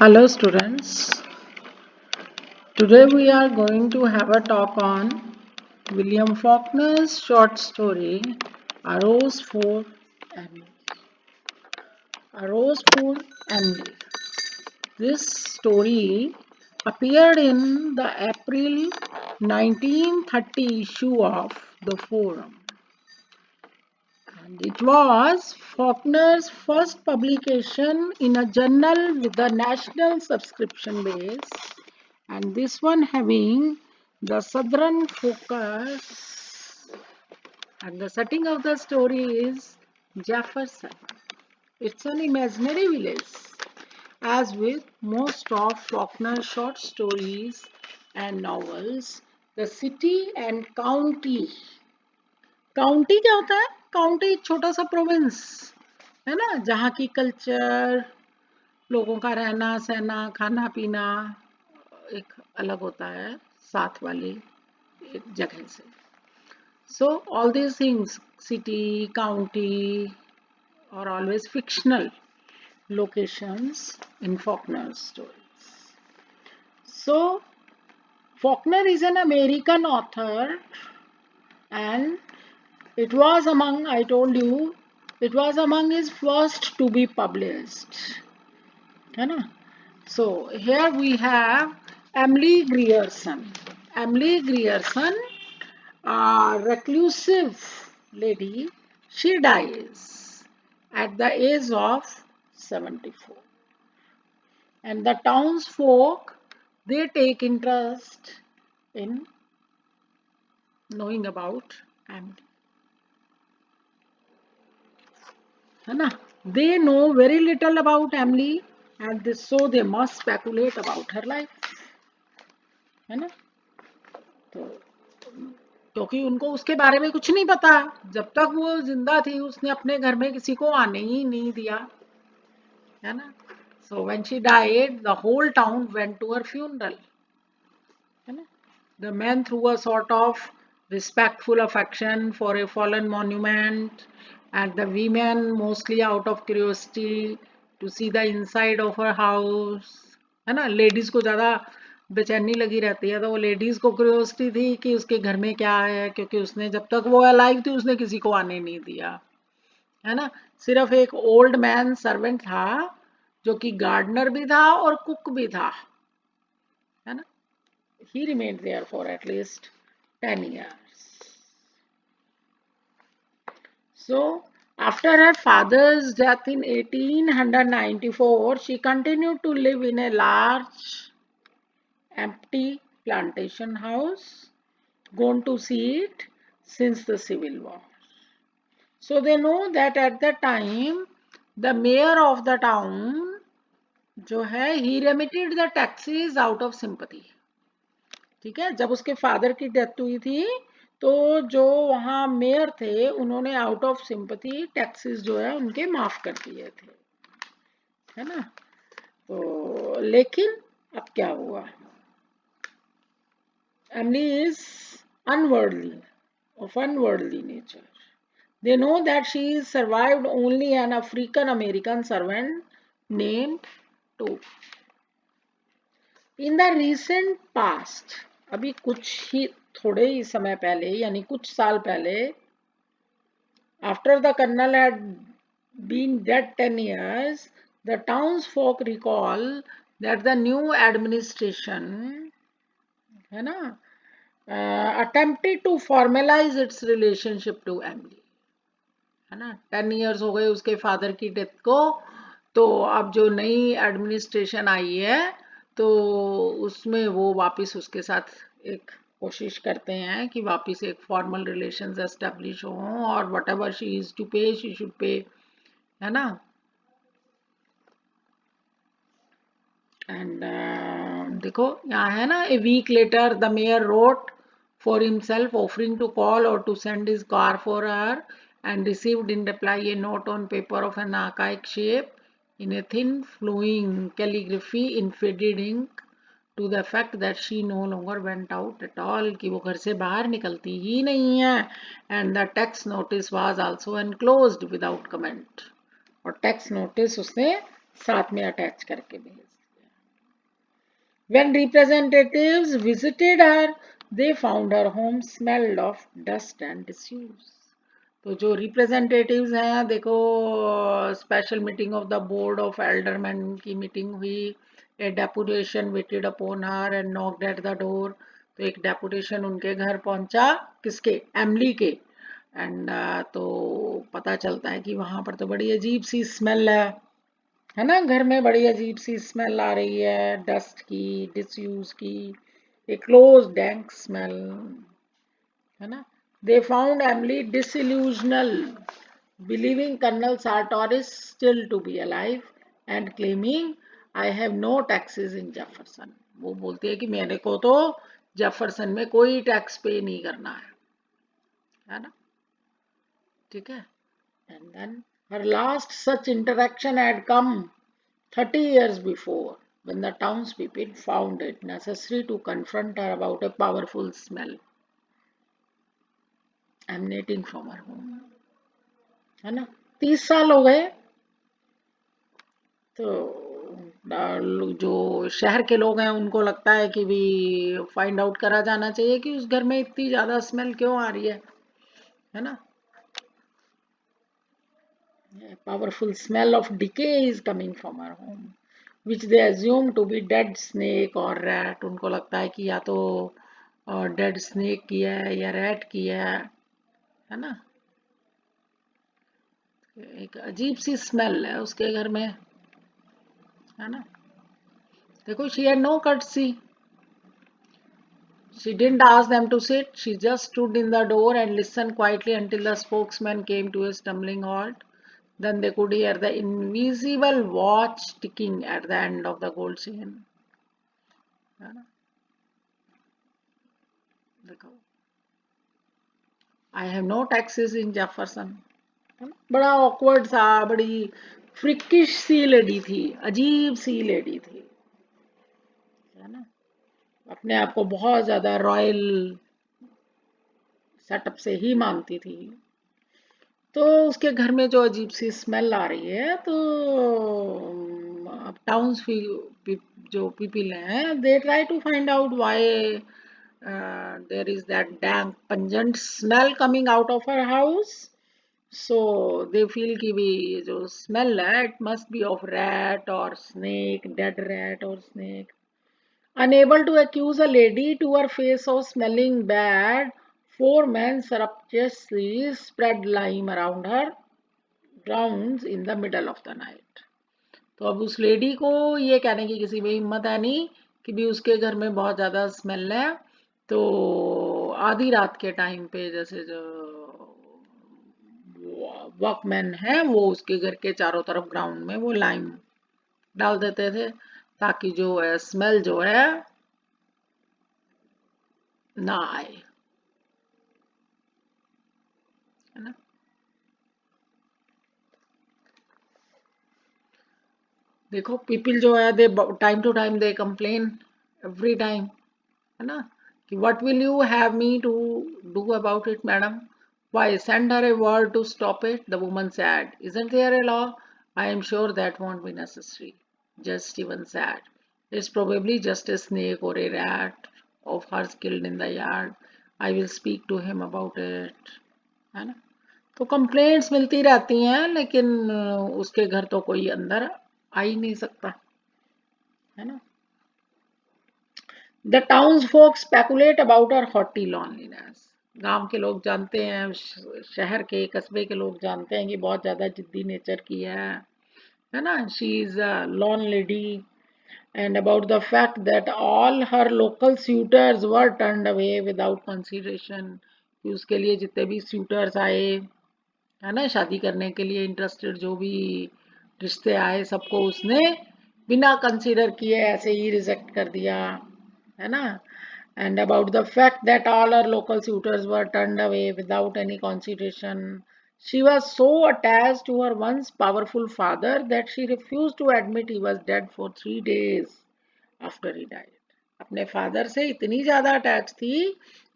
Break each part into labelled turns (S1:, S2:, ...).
S1: Hello students, today we are going to have a talk on William Faulkner's short story A Rose for Emily. A Rose for Emily. This story appeared in the April 1930 issue of The Forum, and it was Faulkner's first publication in a journal with a national subscription base, and this one having the southern focus, and the setting of the story is Jefferson. It's an imaginary village. As with most of Faulkner's short stories and novels, the city and county, county क्या होता है? County एक छोटा सा province है ना, जहाँ की कल्चर, लोगों का रहना सहना, खाना पीना एक अलग होता है साथ वाली एक जगह से. So all these things, city, county, are always fictional locations in Faulkner's stories. So Faulkner is an American author, and it was among, I told you, it was among his first to be published. है ना? So here we have Emily Grierson. Emily Grierson, a reclusive lady, she dies at the age of 74. And the townsfolk, they take interest in knowing about Emily. है ना? They know very little about Emily, and so they must speculate about her life. है ना? तो क्योंकि उनको उसके बारे में कुछ नहीं पता. जब तक वो जिंदा थी उसने अपने घर में किसी को आने ही नहीं दिया, है ना? So when she died, the whole town went to her funeral. है ना? The men threw a sort of respectful affection for a fallen monument, and the women, mostly out of curiosity to see the inside of her house. है ना? Ladies को ज्यादा बेचैनी लगी रहती है, तो वो लेडीज को क्यूरियोसिटी थी कि उसके घर में क्या है, क्योंकि उसने जब तक वो अलाइव थी उसने किसी को आने नहीं दिया. है ना? सिर्फ एक ओल्ड मैन सर्वेंट था जो कि गार्डनर भी था और कुक भी था. है ना? He remained there for at least 10 years. So, after her father's death in 1894, she continued to live in a large, empty plantation house, gone to see it since the Civil War. So, they know that at that time, the mayor of the town, जो है, he remitted the taxes out of sympathy. ठीक है, जब उसके father की death हुई थी तो जो वहाँ मेयर थे उन्होंने आउट ऑफ सिंपैथी टैक्सेस जो है उनके माफ कर दिए थे. है ना? तो लेकिन अब क्या हुआ? Emily is unworldly, of unworldly nature. They know that she survived only an African American servant named Toby. In the recent past, अभी कुछ ही थोड़े ही समय पहले, यानी कुछ साल पहले, after the colonel had been dead 10 years, the townsfolk recall that the new administration, है ना, attempted to formalize its relationship to Emily. है ना? 10 years हो गए उसके फादर की डेथ को, तो अब जो नई एडमिनिस्ट्रेशन आई है तो उसमें वो वापस उसके साथ एक कोशिश करते हैं कि वापस एक फॉर्मल रिलेशंस एस्टेब्लिश हो, और whatever she is to pay she should pay. है ना? एंड देखो यहाँ है ना, a week later the mayor wrote for himself, offering to call or to send his car for her, and received in reply a note on paper of an archaic shape in a thin flowing calligraphy in faded ink to the effect that she no longer went out at all, कि वो घर से बाहर निकलती ही नहीं है. and the text notice was also enclosed without comment, और text notice उसने साथ में अटैच करके भेज दिया. When representatives visited her, they found her home smelled of dust and disuse. तो जो रिप्रेजेंटेटिव्स हैं देखो, special meeting of the board of aldermen की मीटिंग हुई, a deputation waited upon her and knocked at the door. तो एक deputation उनके घर पहुंचा, किसके, एमली के। एंड तो पता चलता है कि वहां पर तो बड़ी अजीब सी स्मेल है ना, घर में बड़ी अजीब सी स्मेल आ रही है, डस्ट की, डिसयूज की, ए क्लोज डैंक स्मेल, है ना। दे फाउंड एमली डिsillusional, believing Colonel Sartoris still to be alive and claiming I have no taxes in Jefferson। वो बोलती है कि मेरे को तो जेफरसन में कोई टैक्स पे नहीं करना है ना, ठीक है। And then her last such interaction had come 30 years before, when the townspeople found it necessary to confront her about a powerful smell emanating from her home, है ना। 30 साल हो गए। तो जो शहर के लोग हैं उनको लगता है कि भी फाइंड आउट करा जाना चाहिए कि उस घर में इतनी ज्यादा स्मेल क्यों आ रही है ना। A powerful smell of decay is coming from our home, which they assume to be dead snake or rat। उनको लगता है कि या तो डेड स्नेक की है या रैट की है ना। एक अजीब सी स्मेल है उसके घर में, है ना। देखो, she had no courtesy, she didn't ask them to sit, she just stood in the door and listened quietly until the spokesman came to a stumbling halt। Then they could hear the invisible watch ticking at the end of the gold chain, है ना। देखो, I have no taxes in Jefferson, बड़ा awkward सा, बड़ी फ्रिकिश सी lady थी, अजीब सी lady थी, है ना। अपने आप को बहुत ज्यादा रॉयल सेटअप से ही मानती थी। तो उसके घर में जो अजीब सी स्मेल आ रही है, तो अब टाउन्स जो पीपल हैं, they try to find out why there is that dank pungent smell coming out of her house। so they feel कि भी जो smell है, it must be of rat or snake, dead rat or snake। Unable to accuse a lady to her face of smelling bad, four men surreptitiously spread lime around her grounds in the middle of the night। तो अब उस lady को ये कहने की किसी में हिम्मत है नहीं कि भी उसके घर में बहुत ज्यादा स्मेल है। तो आधी रात के टाइम पे जैसे जो वर्कमैन है वो उसके घर के चारों तरफ ग्राउंड में वो लाइम डाल देते थे, ताकि जो है स्मेल जो है ना आए, है ना। देखो, पीपल जो है they time to time they complain every time, है ना, कि what will you have me to do about it madam, why send her a word to stop it. The woman said, isn't there a law, I am sure that won't be necessary. Just Steven said, it's probably just a snake or a rat of hers killed in the yard, I will speak to him about it, है ना। तो complaints मिलती रहती हैं, लेकिन उसके घर तो कोई अंदर आ ही नहीं सकता, है ना। The townsfolk speculate about her haughty loneliness. गांव के लोग जानते हैं, शहर के कस्बे के लोग जानते हैं कि बहुत ज्यादा जिद्दी नेचर की है ना। She is a lawn lady, and about the fact that all her local suitors were turned away without consideration, कि उसके लिए जितने भी सूटर्स आए, है ना, शादी करने के लिए इंटरेस्टेड जो भी रिश्ते आए, सबको उसने बिना कंसीडर किए ऐसे ही रिजेक्ट कर दिया, है ना। And about the fact that all our local suitors were turned away without any consideration, she was so attached to her once powerful father that she refused to admit he was dead for 3 days after he died। अपने father से इतनी ज्यादा attach थी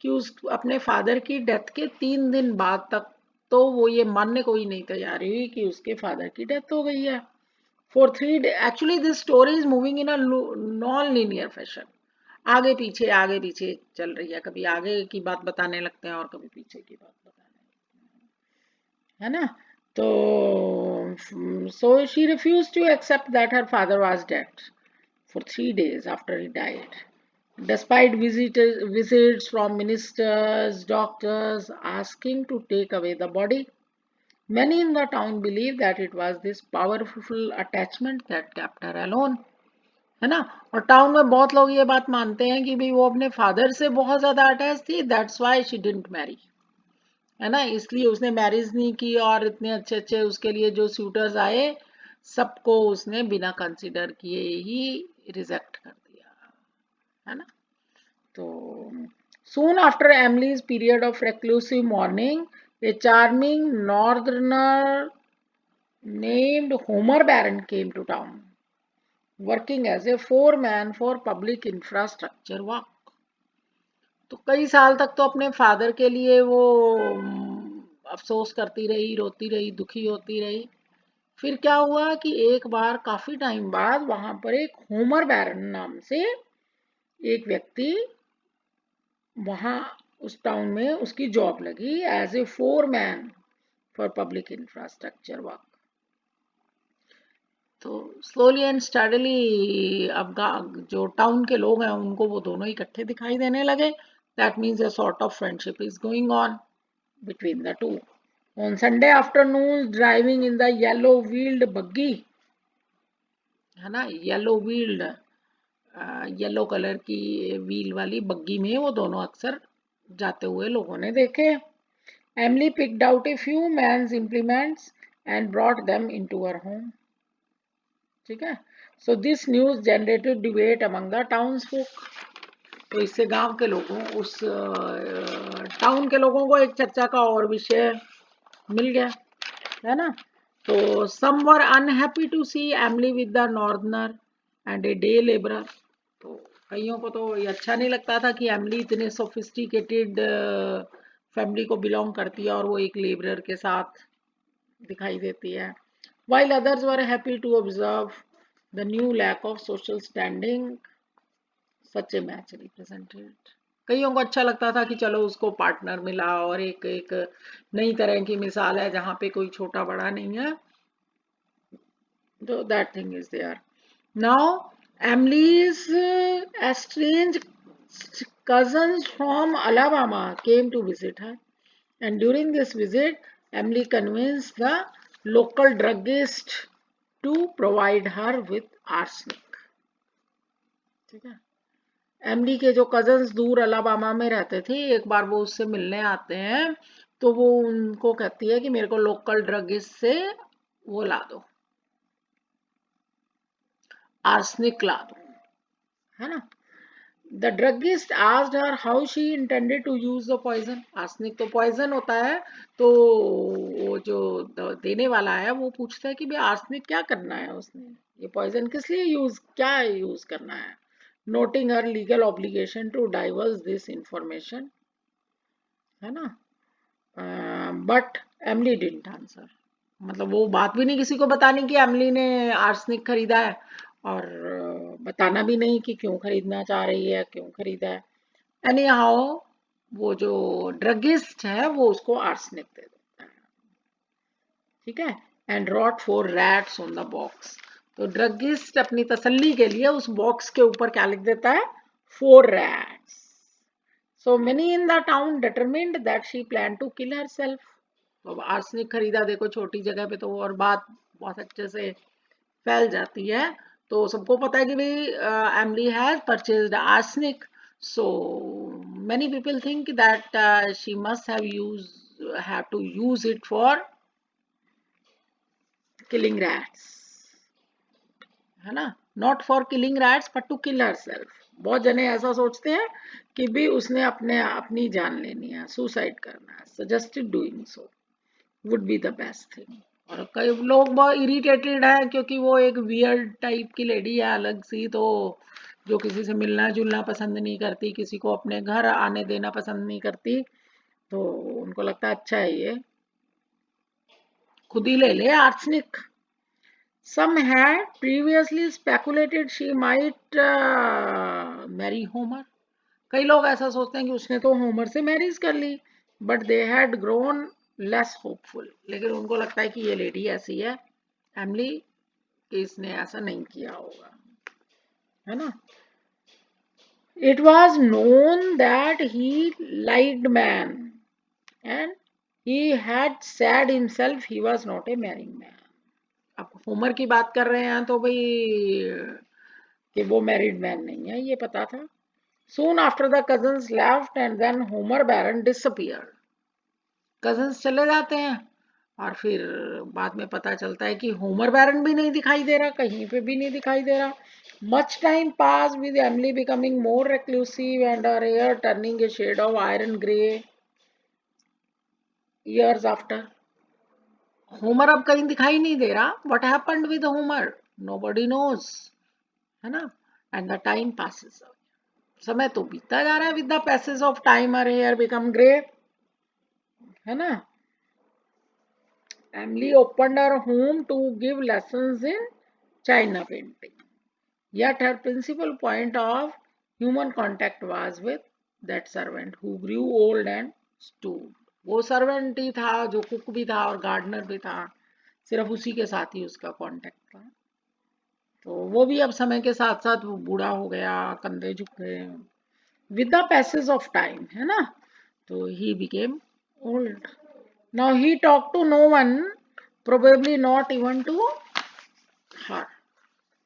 S1: कि उस अपने father की death के 3 दिन बाद तक तो वो ये मानने को ही नहीं तैयार हुई कि उसके फादर की डेथ हो गई है। For 3 days, actually this story is moving in a non-linear fashion. आगे पीछे चल रही है, कभी आगे की बात बताने लगते हैं और कभी पीछे की बात बताने, है ना? तो so she refused to accept that her father was dead for 3 days after he died. Despite visits from ministers, doctors asking to take away the body, many in the town believed that it was this powerful attachment that kept her alone. है ना? और town में बहुत लोग ये बात मानते हैं कि भाई वो अपने फादर से बहुत ज्यादा अटैच थी, that's why she didn't marry, है ना? इसलिए उसने मैरिज नहीं की और इतने अच्छे अच्छे उसके लिए जो सूटर्स आए सबको उसने बिना कंसिडर किए ही रिजेक्ट कर दिया, है ना? तो soon after Emily's period of reclusive mourning, a charming northerner named Homer Barron came to town, working as a foreman for public infrastructure work. तो कई साल तक तो अपने फादर के लिए वो अफसोस करती रही, रोती रही, दुखी होती रही। फिर क्या हुआ कि एक बार काफी टाइम बाद वहां पर एक होमर बैरन नाम से एक व्यक्ति, वहां उस टाउन में उसकी जॉब लगी as a foreman for public infrastructure work. तो स्लोली एंड स्टडीली अब जो टाउन के लोग हैं उनको वो दोनों इकट्ठे दिखाई देने लगे। That means a sort of friendship is going on between the two. On Sunday afternoons, driving in the yellow-wheeled buggy, है ना, येलो कलर की व्हील वाली बग्गी में वो दोनों अक्सर जाते हुए लोगों ने देखे। Emily picked out a few man's implements and brought them into her home. ठीक है? So this news generated debate among the townsfolk. तो इससे गांव के लोगों, उस टाउन के लोगों को एक चर्चा का और विषय मिल गया, है ना? तो some were unhappy to see Emily with the northerner and a day laborer. तो कईयों को तो ये अच्छा नहीं लगता था कि एमली इतने सोफिस्टिकेटेड फैमिली को बिलोंग करती है और वो एक लेबरर के साथ दिखाई देती है। While others were happy to observe the new lack of social standing such a match represented. कईयों को अच्छा लगता था कि चलो उसको पार्टनर मिला और एक एक नई तरह की मिसाल है जहां पे कोई छोटा बड़ा नहीं है। तो that thing is there. Now Emily's estranged cousins from Alabama came to visit her, and during this visit, Emily convinced the local druggist to provide her with arsenic. ठीक है? एमडी के जो कजन्स दूर अलाबामा में रहते थे, एक बार वो उससे मिलने आते हैं तो वो उनको कहती है कि मेरे को लोकल ड्रगिस्ट से वो ला दो, आर्सनिक ला दो, है ना? The druggist asked her how she intended to use the poison. Arsenic तो पॉइजन होता है, तो वो जो देने वाला है वो पूछता है कि भाई आर्सनिक क्या करना है उसने, ये पॉइजन किस लिए क्या यूज करना है। Noting her legal obligation to diverse this information, है ना? बट एमली डिडंट आंसर, मतलब वो बात भी नहीं किसी को बतानी कि एमली ने आर्सनिक खरीदा है और बताना भी नहीं कि क्यों खरीदना चाह रही है, क्यों खरीदा है। एनी हाउ वो जो ड्रगिस्ट है वो उसको आर्सनिक दे देता है, ठीक है? And wrote for rats on the box. तो ड्रगिस्ट अपनी तसल्ली के लिए उस बॉक्स के ऊपर क्या लिख देता है? 4 rats. So many in the town determined that she planned to kill herself. तो आर्सनिक खरीदा, देखो छोटी जगह पे तो और बात बहुत अच्छे से फैल जाती है। तो सबको पता है कि भाई Emily has purchased arsenic, so many people think that she must have to use it for killing rats, है ना? Not for killing rats but to kill herself. बहुत जने ऐसा सोचते हैं कि भी उसने अपनी जान लेनी है, सुसाइड करना है। Suggested doing so would be the best thing. और कई लोग बहुत इरिटेटेड हैं क्योंकि वो एक वियर्ड टाइप की लेडी है, अलग सी, तो जो किसी से मिलना जुलना पसंद नहीं करती, किसी को अपने घर आने देना पसंद नहीं करती, तो उनको लगता है अच्छा है ये खुद ही ले ले arsenic. Some had previously speculated she might marry Homer. कई लोग ऐसा सोचते हैं कि उसने तो होमर से मैरिज कर ली, but they had grown less hopeful. लेकिन उनको लगता है कि ये लेडी ऐसी है एमली कि इसने ऐसा नहीं किया होगा, है ना. It was known that he liked man and he had said himself he was not a marrying man. अब होमर की बात कर रहे हैं तो भाई कि वो मैरिड मैन नहीं है, ये पता था. Soon after the cousins left and then Homer Baron disappeared. Cousins चले जाते हैं और फिर बाद में पता चलता है कि होमर बैरन भी नहीं दिखाई दे रहा, कहीं पे भी नहीं दिखाई दे रहा. Much time pass with Emily becoming more reclusive and her hair turning a shade of iron grey years after. Homer अब कहीं दिखाई नहीं दे रहा. What happened with Homer nobody knows, है ना. एंड द टाइम पासेस, समय तो बीतता जा रहा है. With the passage of time her hair become grey, है ना. Emily opened her home to give lessons in China painting. Yet her principal point of human contact was with that servant who grew old and stooped. वो servant ही था जो cook भी था और gardener भी था, सिर्फ उसी के साथ ही उसका कांटेक्ट था. तो वो भी अब समय के साथ साथ वो बूढ़ा हो गया, कंधे झुक गए. With the passage of time, है ना. तो he became old. Now he talk to no one, probably not even to her.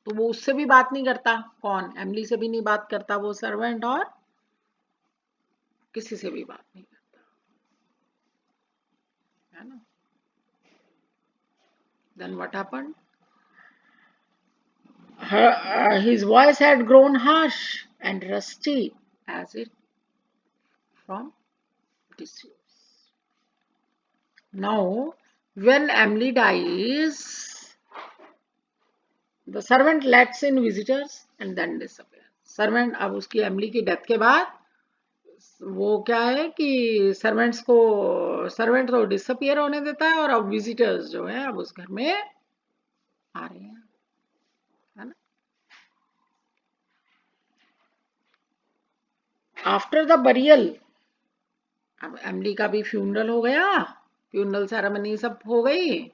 S1: तो वो उससे भी बात नहीं करता. कौन? एमिली से भी नहीं बात करता वो सर्वेंट, और किसी से भी बात नहीं करता, है ना. Then what happened? His voice had grown harsh and rusty as it from disuse. Now, when Emily dies, the servant lets in visitors and then disappears. Servant अब उसकी एमिली की डेथ के बाद वो क्या है कि सर्वेंट तो डिसअपियर होने देता है और अब विजिटर्स जो है अब उस घर में आ रहे हैं, है ना. आफ्टर द बरियल, अब एमिली का भी फ्यूनरल हो गया, फ्यूनरल सेरेमनी सब हो गई,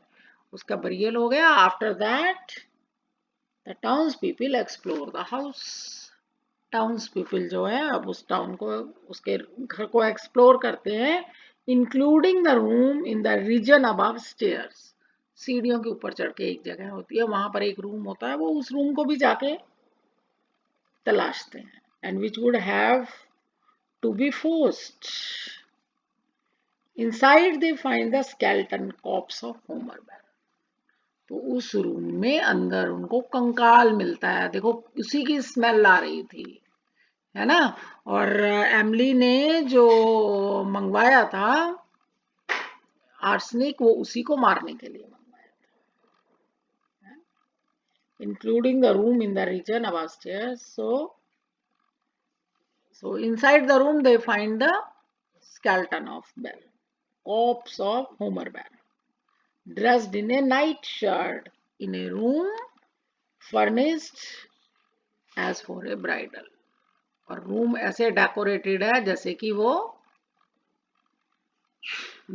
S1: उसका बरियल हो गया. After that the towns people explore the house. Towns people जो है अब उस टाउन को, उसके घर को एक्सप्लोर करते हैं, including the room in the region above stairs. सीढ़ियों के ऊपर चढ़ के एक जगह होती है, वहां पर एक रूम होता है, वो उस रूम को भी जाके तलाशते हैं. And which would have to be forced. Inside they find the skeleton corpse of Homer Baron. तो उस रूम में अंदर उनको कंकाल मिलता है. देखो उसी की स्मेल आ रही थी, है ना. और एमिली ने जो मंगवाया था आर्सेनिक, वो उसी को मारने के लिए मंगवाया था. Including the room in the region above stairs. So inside the room they find the skeleton of Baron, corpse of Homer Baron, dressed in a night shirt in a room furnished as for a bridal. और room ऐसे decorated है जैसे कि वो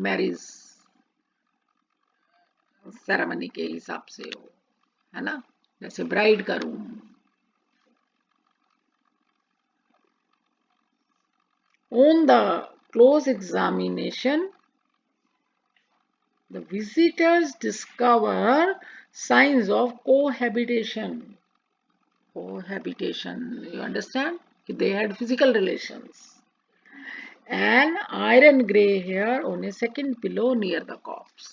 S1: marriage ceremony के हिसाब से हो, है ना, जैसे ब्राइड का room. On the close examination, the visitors discover signs of cohabitation. You understand? They had physical relations. An iron gray hair on a second pillow near the corpse.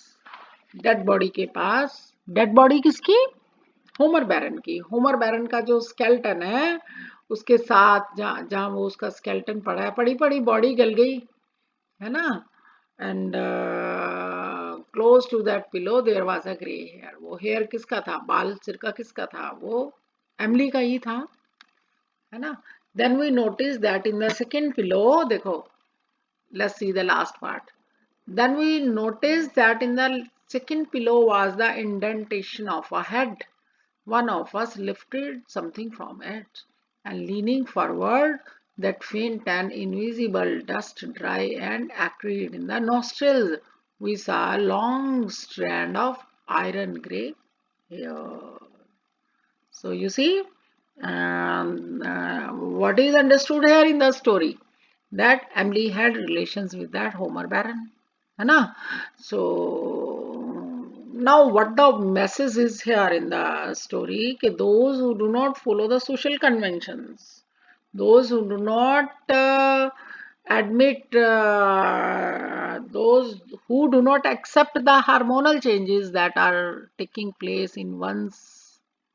S1: Dead body के पास. Dead body किसकी? Homer बैरन की. Homer बैरन का जो skeleton है उसके साथ जहां वो उसका स्केल्टन पड़ा है, पड़ी पड़ी बॉडी गल गई, है ना. And close to that pillow there was a grey hair. वो हेयर किसका था? बाल सिर का किसका था? वो एमिली का ही था, है ना. Then we notice that in the second pillow, देखो, let's see the last part. Then we notice that in the second pillow was the indentation of a head. one of us lifted something from it, and leaning forward, that faint and invisible dust, dry and acrid in the nostrils, we saw a long strand of iron grey hair. So you see, what is understood here in the story? That Emily had relations with that Homer Baron. है ना? So now what the message is here in the story? कि those who do not follow the social conventions, those who do not admit, those who do not accept the hormonal changes that are taking place in one's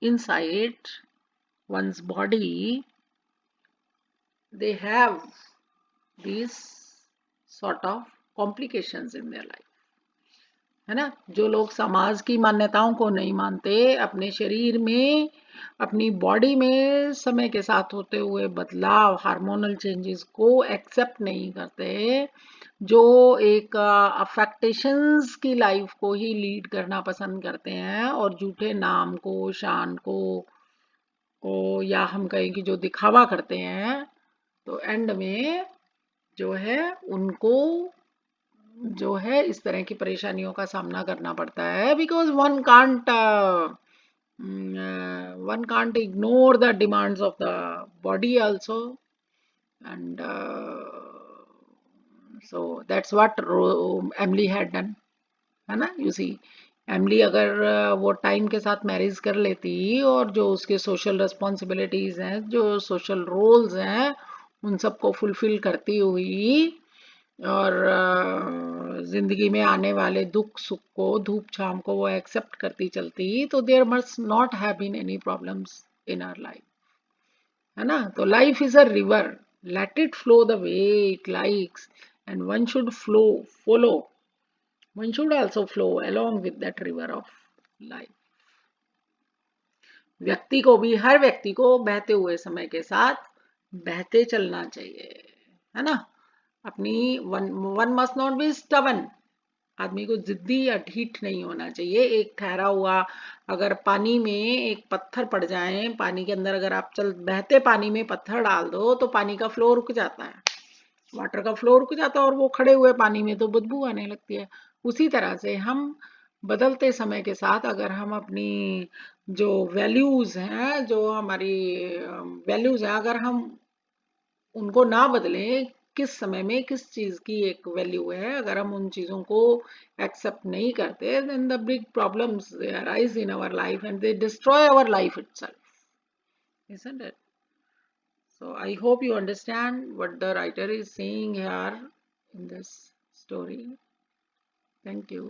S1: inside, one's body, they have these sort of complications in their life. है ना? जो लोग समाज की मान्यताओं को नहीं मानते, अपने शरीर में, अपनी बॉडी में समय के साथ होते हुए बदलाव, हार्मोनल चेंजेस को एक्सेप्ट नहीं करते, जो एक अफेक्टेशंस की लाइफ को ही लीड करना पसंद करते हैं और झूठे नाम को, शान को या हम कहें कि जो दिखावा करते हैं, तो एंड में जो है उनको जो है इस तरह की परेशानियों का सामना करना पड़ता है, because one can't ignore the demands of the body also, and so that's what Emily had done, है ना? यू सी, एमिली अगर वो टाइम के साथ मैरिज कर लेती और जो उसके सोशल रिस्पॉन्सिबिलिटीज हैं, जो सोशल रोल्स हैं, उन सबको फुलफिल करती हुई और जिंदगी में आने वाले दुख सुख को, धूप छाम को वो एक्सेप्ट करती चलती, तो there must not have been any problems in our life, है ना? तो life is a river, let it flow the way it likes, and one should follow, one should also flow along with that river of life. व्यक्ति को भी, हर व्यक्ति को बहते हुए समय के साथ बहते चलना चाहिए, है ना? अपनी one must not be stubborn, आदमी को जिद्दी या ढीठ नहीं होना चाहिए। एक ठहरा हुआ, अगर पानी में एक पत्थर पड़ जाए, पानी के अंदर अगर आप बहते पानी में पत्थर डाल दो तो पानी का फ्लो रुक जाता है, वाटर का फ्लो रुक जाता है और वो खड़े हुए पानी में तो बदबू आने लगती है। उसी तरह से हम बदलते समय के साथ अगर हम अपनी जो वैल्यूज हैं, जो हमारी वैल्यूज हैं, अगर हम उनको ना बदलें, किस समय में किस चीज की एक वैल्यू है, अगर हम उन चीजों को एक्सेप्ट नहीं करते, then the big problems arise in our life and they destroy our life itself, isn't it? So I hope you understand what the writer is saying here in this story. Thank you.